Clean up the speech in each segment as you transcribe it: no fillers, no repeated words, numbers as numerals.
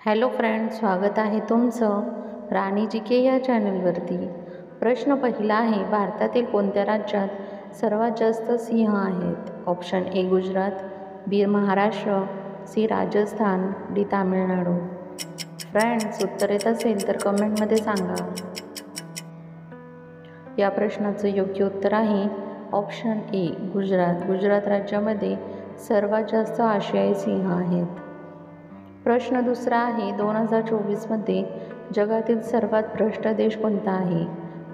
Hello friends, स्वागत आहे तुमचं राणी जी के या चॅनलवरती। प्रश्न पहिला आहे, भारतातील कोणत्या राज्यात सर्वात जास्त सिंह आहेत? Option A Gujarat, B Maharashtra, C Rajasthan, D Tamil Nadu. Friends, उत्तर येत असेल तर कमेंटमध्ये सांगा। या प्रश्नाचं योग्य उत्तर आहे ऑप्शन ए गुजरात। गुजरात राज्यामध्ये सर्वात जास्त आशियाई सिंह आहेत। प्रश्न दुसरा आहे, 2024 जगातील सर्वात भ्रष्ट देश कोणता आहे?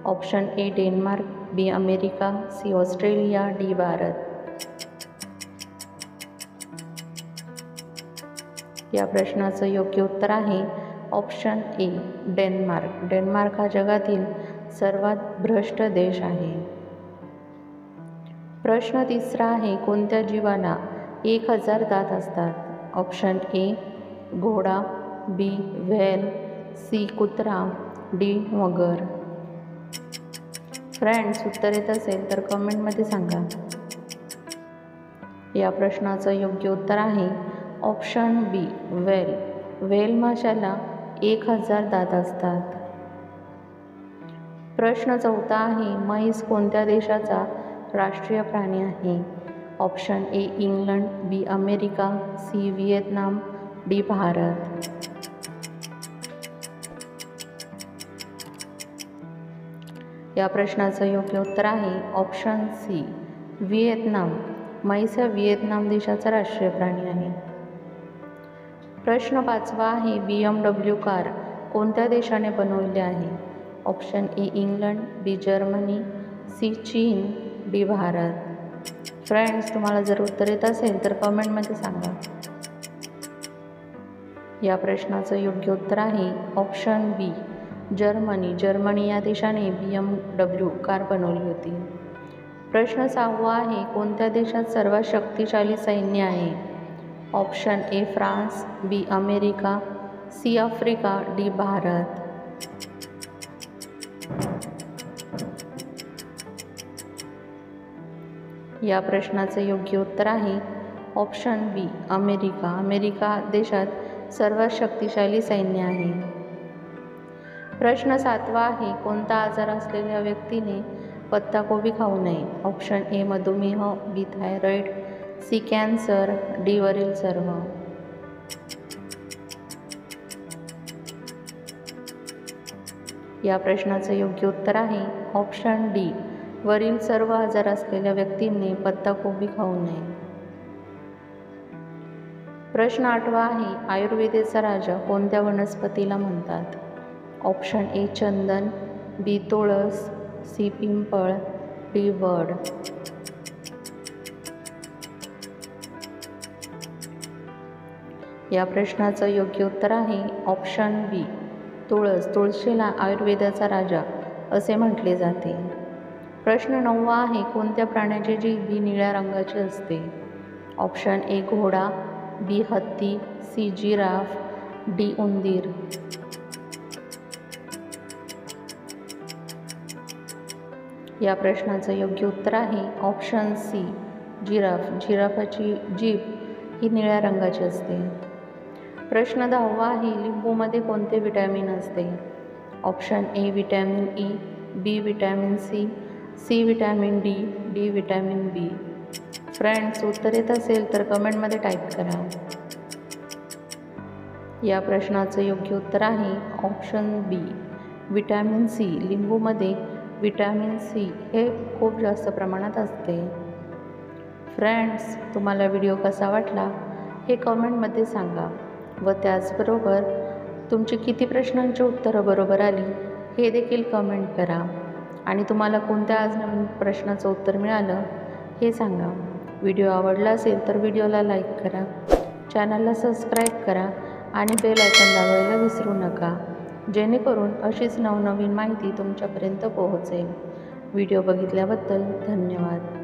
Option A Denmark, B America, C Australia, D Bharat. या प्रश्नाचं योग्य उत्तर आहे ऑप्शन ए डेन्मार्क। डेन्मार्क हा जगातील सर्वात भ्रष्ट देश आहे। प्रश्न तिसरा आहे, कोणत्या जीवाला 1000 दात असतात? ऑप्शन ए घोडा, बी व्हेल, सी कुत्रा, डी मगर। फ्रेंड्स, उत्तर येत असेल तर कमेंटमध्ये सांगा। या प्रश्नाचं योग्य उत्तर आहे ऑप्शन बी व्हेल। व्हेल माशाला 1000 दात असतात। प्रश्न चौथा आहे, म्हैस कोणत्या देशाचा राष्ट्रीय प्राणी आहे? Option A England, B America, C Vietnam, D Bharat. या प्रश्नाचं योग्य उत्तर आहे ऑप्शन सी व्हिएतनाम। म्हैस हा व्हिएतनाम देशाचा राष्ट्रीय प्राणी आहे। प्रश्न पाचवा आहे, BMW कार कोणत्या देशाने बनवली आहे? Option A England, B Germany, C चीन, डी भारत। फ्रेंड्स, तुम्हाला जर उत्तर येत असेल तर कमेंटमध्ये सांगा। या प्रश्नाचं योग्य उत्तर आहे ऑप्शन बी जर्मनी। जर्मनी या देशाने BMW कार बनवली होती। प्रश्न सहावा आहे, कोणत्या देशात सर्वात शक्तिशाली सैन्य आहे? Option A France, B America, C Africa, D Bharat. या प्रश्नाचे योग्य उत्तर आहे ऑप्शन बी अमेरिका। अमेरिका देशात सर्वात शक्तिशाली सैन्य आहे। प्रश्न सातवा आहे, कोणता आजार असलेल्या व्यक्तीने पत्ताकोबी खाऊ नये? ऑप्शन ए मधुमेह, बी थायरॉइड, सी कॅन्सर, डी वरील सर्व। या प्रश्नाचे योग्य उत्तर आहे ऑप्शन डी वरील सर्व आजार असलेल्या व्यक्तींनी पत्ताकोबी खाऊ नये। प्रश्न आठवा आहे, आयुर्वेदाचा राजा कोणत्या वनस्पतीला म्हणतात? ऑप्शन ए चंदन, बी तुळस, सी पिंपळ, डी वड। या प्रश्नाचं योग्य उत्तर आहे ऑप्शन बी तुळस। तुळशीला आयुर्वेदाचा राजा असे म्हटले जाते। प्रश्न नववा आहे, कोणत्या प्राण्याची जीभ ही निळ्या रंगाची असते? ऑप्शन ए घोडा, बी हत्ती, सी जिराफ, डी उंदीर। या प्रश्नाचं योग्य उत्तर आहे ऑप्शन सी जिराफ। जिराफाची जीभ ही निळ्या रंगाची असते। प्रश्न 10वा आहे, लिंबूमध्ये कोणते विटॅमिन असते? Option A vitamin E, B vitamin C, C vitamin D, D vitamin B. Friends, उत्तर येत असेल तर कमेंटमध्ये टाईप करा। या प्रश्नाचं योग्य उत्तर आहे ऑप्शन बी विटॅमिन सी। लिंबूमध्ये विटॅमिन सी हे खूप जास्त प्रमाणात असते। फ्रेंड्स, तुम्हाला व्हिडिओ कसा वाटला हे कमेंटमध्ये सांगा व त्याचबरोबर तुमची किती प्रश्नांची उत्तरं बरोबर आली हे देखील कमेंट करा आणि तुम्हाला कोणत्या आज नवीन प्रश्नाचं उत्तर मिळालं हे सांगा। व्हिडिओ आवडला असेल तर व्हिडिओला लाईक करा, चॅनलला सबस्क्राईब करा आणि बेल आयकॉन दाबायला विसरू नका, जेणेकरून अशीच नवनवीन माहिती तुमच्यापर्यंत पोहोचेल। व्हिडिओ बघितल्याबद्दल धन्यवाद।